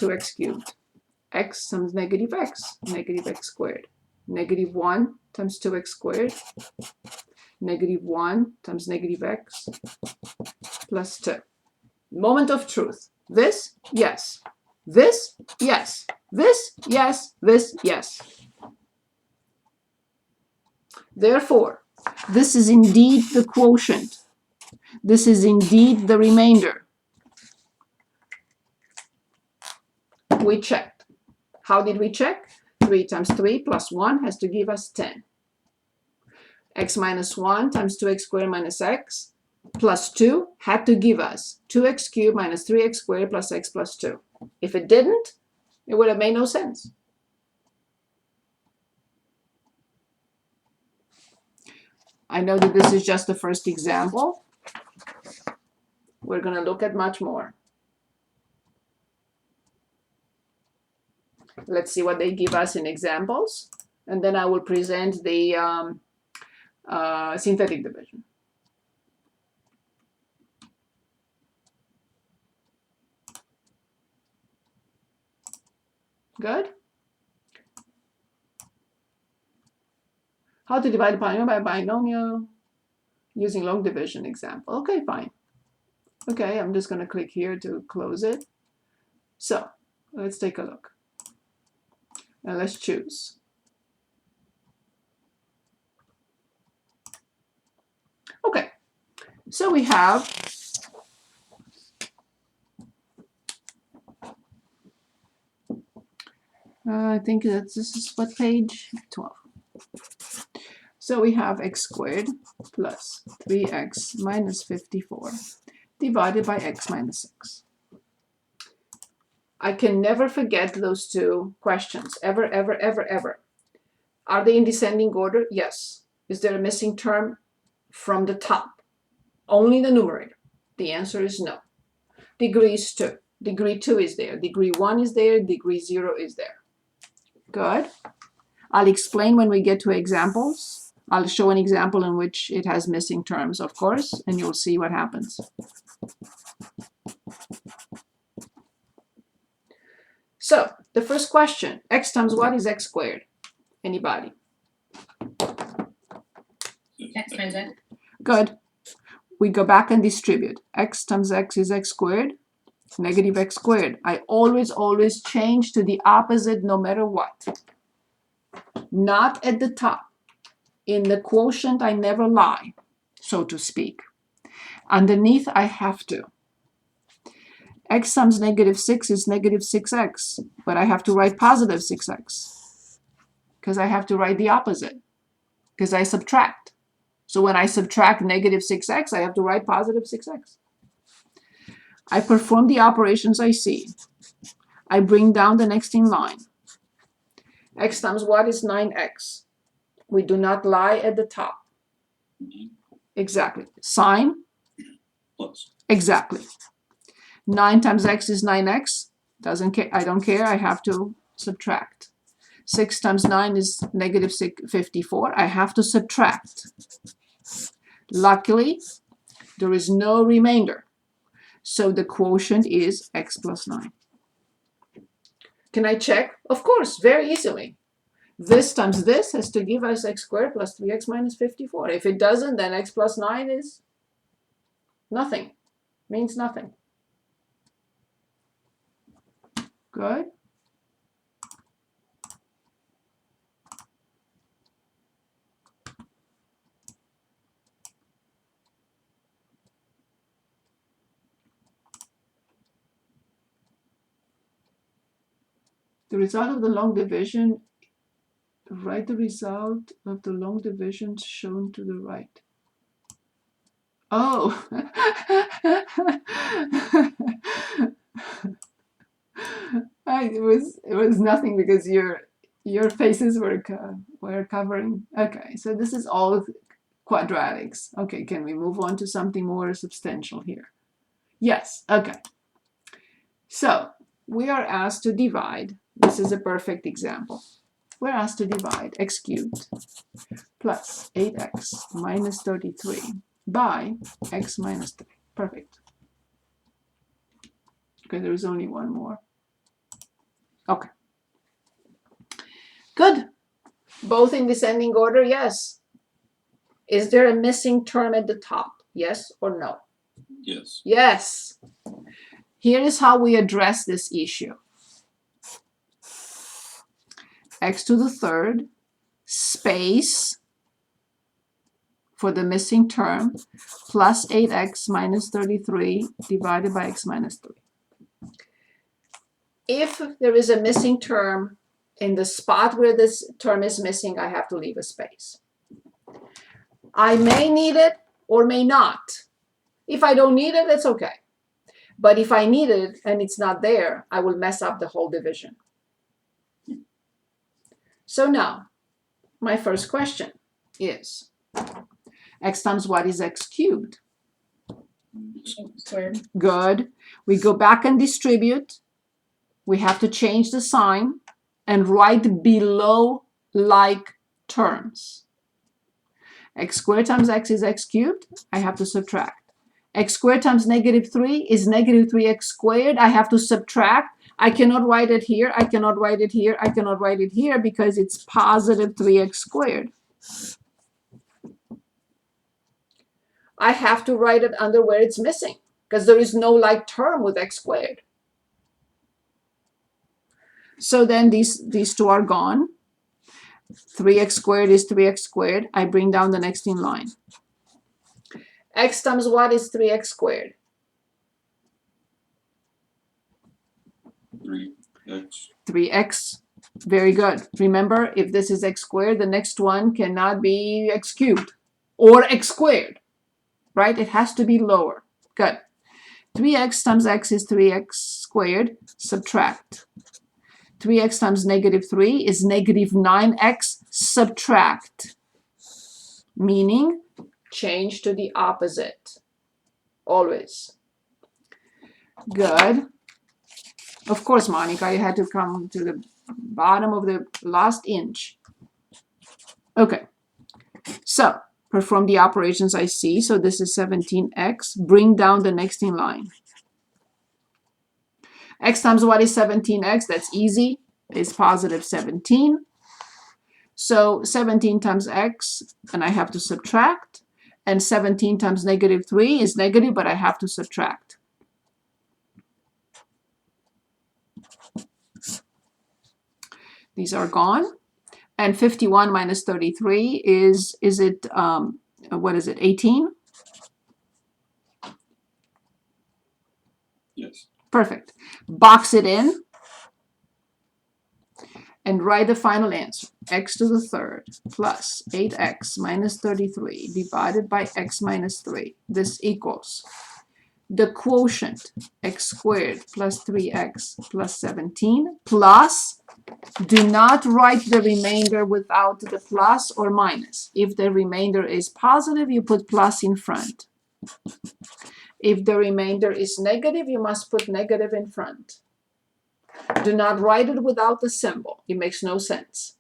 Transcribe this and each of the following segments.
2x cubed. X times negative x squared. Negative 1 times 2x squared. Negative 1 times negative x plus 2. Moment of truth. This, yes. This, yes. This, yes. This, yes. Therefore, this is indeed the quotient. This is indeed the remainder. We checked. How did we check? 3 times 3 plus 1 has to give us 10. X minus 1 times 2x squared minus x plus 2 had to give us 2x cubed minus 3x squared plus x plus 2. If it didn't, it would have made no sense. I know that this is just the first example. We're going to look at much more. Let's see what they give us in examples, and then I will present the synthetic division. Good? How to divide a polynomial by a binomial using long division example. Okay, fine. Okay, I'm just going to click here to close it. So let's take a look. And let's choose. Okay, so we have I think that this is what, page 12. So we have x squared plus 3x minus 54 divided by x minus 6. I can never forget those two questions, ever, ever, ever, ever. Are they in descending order? Yes. Is there a missing term from the top? Only the numerator. The answer is no. Degree is 2. Degree 2 is there. Degree 1 is there. Degree 0 is there. Good. I'll explain when we get to examples. I'll show an example in which it has missing terms, of course, and you'll see what happens. So, the first question, x times what is x squared? Anybody? X times x. Good. We go back and distribute. X times x is x squared, negative x squared. I always change to the opposite no matter what. Not at the top. In the quotient, I never lie, so to speak. Underneath, I have to. X times negative 6 is negative 6x, but I have to write positive 6x because I have to write the opposite because I subtract. So when I subtract negative 6x, I have to write positive 6x. I perform the operations I see. I bring down the next in line. X times what is 9x? We do not lie at the top. Exactly. Sign? Plus. Exactly. 9 times x is 9x. Doesn't care. I don't care. I have to subtract. 6 times 9 is negative 54. I have to subtract. Luckily, there is no remainder. So the quotient is x plus 9. Can I check? Of course, very easily. This times this has to give us x squared plus 3x minus 54. If it doesn't, then x plus 9 is nothing. Means nothing. Good. The result of the long division, write the result of the long division shown to the right. Oh. It was nothing because your faces were covering. Okay, so this is all quadratics. Okay, can we move on to something more substantial here? Yes, okay. So we are asked to divide. This is a perfect example. We're asked to divide x cubed plus 8x minus 33 by x minus 3. Perfect. Okay, there is only one more. Okay. Good. Both in descending order, yes. Is there a missing term at the top? Yes or no? Yes. Yes. Here is how we address this issue. X to the third, space for the missing term, plus 8x minus 33 divided by x minus 3. If there is a missing term in the spot where this term is missing, I have to leave a space. I may need it or may not. If I don't need it, that's okay. But if I need it and it's not there, I will mess up the whole division. So now, my first question is, x times what is x cubed? Squared. Good. We go back and distribute. We have to change the sign and write below like terms. X squared times x is x cubed. I have to subtract. X squared times negative 3 is negative 3x squared. I have to subtract. I cannot write it here. I cannot write it here. I cannot write it here because it's positive 3x squared. I have to write it under where it's missing because there is no like term with x squared. So then these two are gone. 3x squared is 3x squared. I bring down the next in line. X times what is 3x squared? 3x. 3x. Very good. Remember, if this is x squared, the next one cannot be x cubed or x squared, right? It has to be lower. Good. 3x times x is 3x squared. Subtract. 3x times negative 3 is negative 9x. Subtract. Meaning, change to the opposite. Always. Good. Of course, Monica, you had to come to the bottom of the last inch. Okay. So, perform the operations I see. So this is 17x. Bring down the next in line. X times what is 17x? That's easy. It's positive 17. So 17 times x, and I have to subtract. And 17 times negative 3 is negative, but I have to subtract. These are gone. And 51 minus 33 is it, what is it, 18? Yes. Perfect. Box it in and write the final answer. X to the third plus 8x minus 33 divided by x minus 3. This equals the quotient x squared plus 3x plus 17 plus, do not write the remainder without the plus or minus. If the remainder is positive, you put plus in front. If the remainder is negative, you must put negative in front. Do not write it without the symbol. It makes no sense.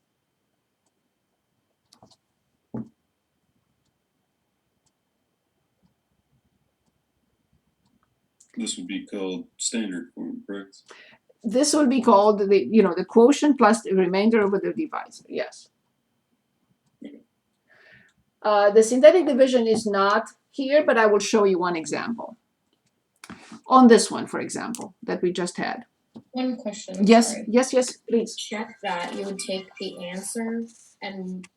This would be called standard form, correct? This will be called the quotient plus the remainder over the divisor. Yes. The synthetic division is not here, but I will show you one example. On this one, for example, that we just had. One question. Yes, sorry. yes, please. Check that you would take the answer and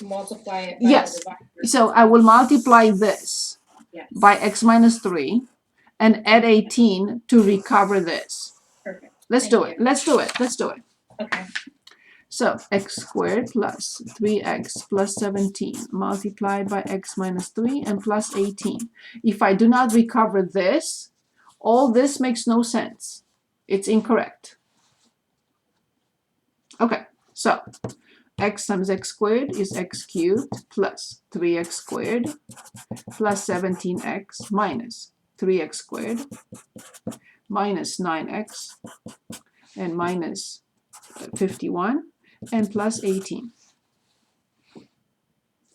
multiply it by Yes. the divisor. So I will multiply this Yes. by x minus 3 and add 18 to recover this. Perfect. Let's Thank do you. it. Let's do it. Let's do it. Okay. So x squared plus 3x plus 17 multiplied by x minus 3 and plus 18. If I do not recover this, all this makes no sense. It's incorrect. Okay, so x times x squared is x cubed plus 3x squared plus 17x minus 3x squared minus 9x and minus 51 and plus 18.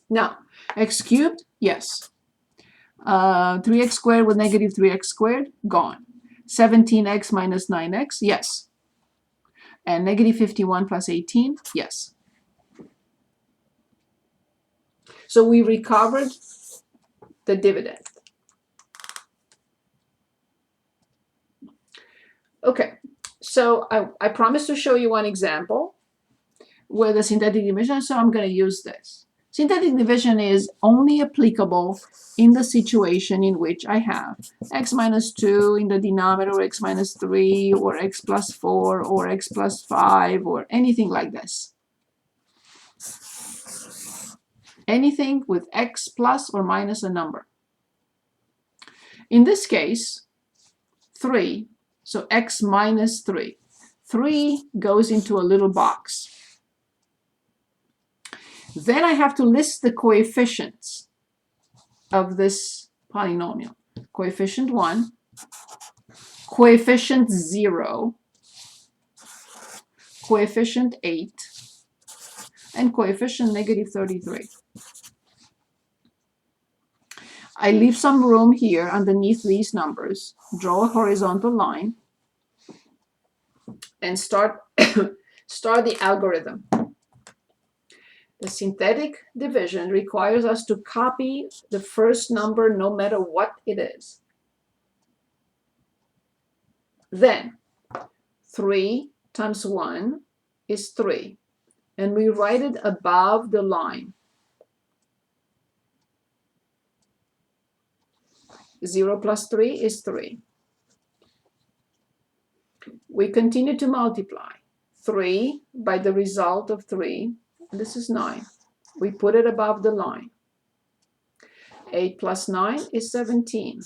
Now, x cubed, yes. 3x squared with negative 3x squared, gone. 17x minus 9x, yes. And negative 51 plus 18, yes. So we recovered the dividend. Okay, so I promised to show you one example with the synthetic division, so I'm going to use this. Synthetic division is only applicable in the situation in which I have x minus 2 in the denominator, or x minus 3, or x plus 4, or x plus 5, or anything like this. Anything with x plus or minus a number. In this case, 3, so x minus 3. 3 goes into a little box. Then I have to list the coefficients of this polynomial. Coefficient 1, coefficient 0, coefficient 8, and coefficient negative 33. I leave some room here underneath these numbers, draw a horizontal line, and start the algorithm. The synthetic division requires us to copy the first number no matter what it is. Then 3 times 1 is 3, and we write it above the line. 0 plus 3 is 3. We continue to multiply 3 by the result of 3. This is 9. We put it above the line. 8 plus 9 is 17.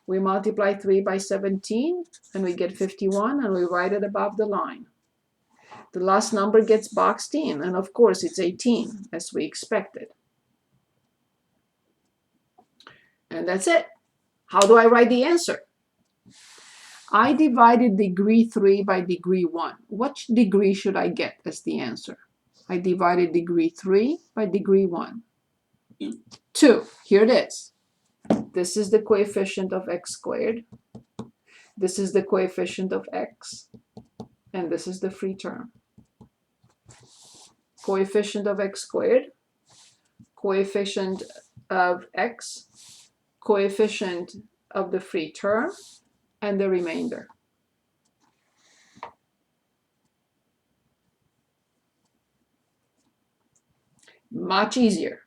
We multiply 3 by 17, and we get 51, and we write it above the line. The last number gets boxed in, and of course it's 18, as we expected. And that's it. How do I write the answer? I divided degree 3 by degree 1. What degree should I get as the answer? I divided degree 3 by degree 1. 2. Here it is. This is the coefficient of x squared. This is the coefficient of x. And this is the free term. Coefficient of x squared, coefficient of x, coefficient of the free term, and the remainder. Much easier,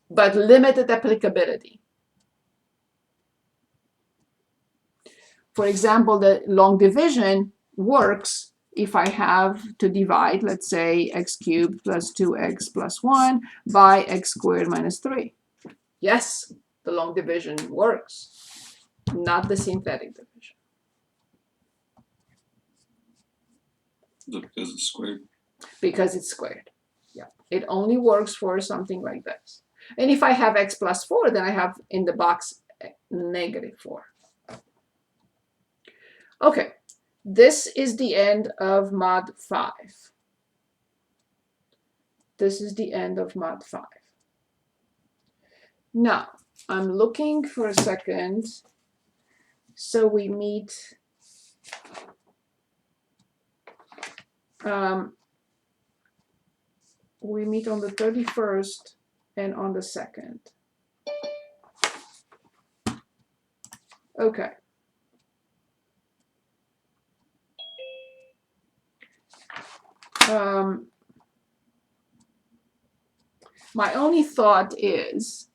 but limited applicability. For example, the long division works if I have to divide, let's say, x cubed plus 2x plus 1 by x squared minus 3. Yes, the long division works, not the synthetic division. Because it's squared. Because it's squared. Yeah, it only works for something like this. And if I have x plus 4, then I have in the box negative 4. Okay, this is the end of mod 5. This is the end of mod 5. Now, I'm looking for a second. So we meet on the 31st and on the 2nd. Okay. My only thought is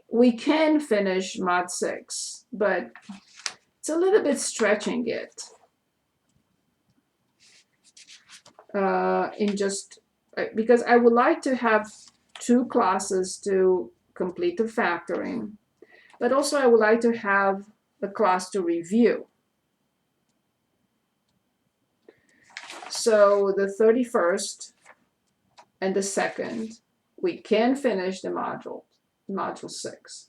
we can finish mod 6, but it's a little bit stretching it in just because I would like to have 2 classes to complete the factoring, but also I would like to have a class to review. So the 31st and the 2nd, we can finish the module 6,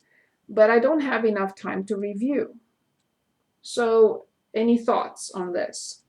but I don't have enough time to review. So any thoughts on this?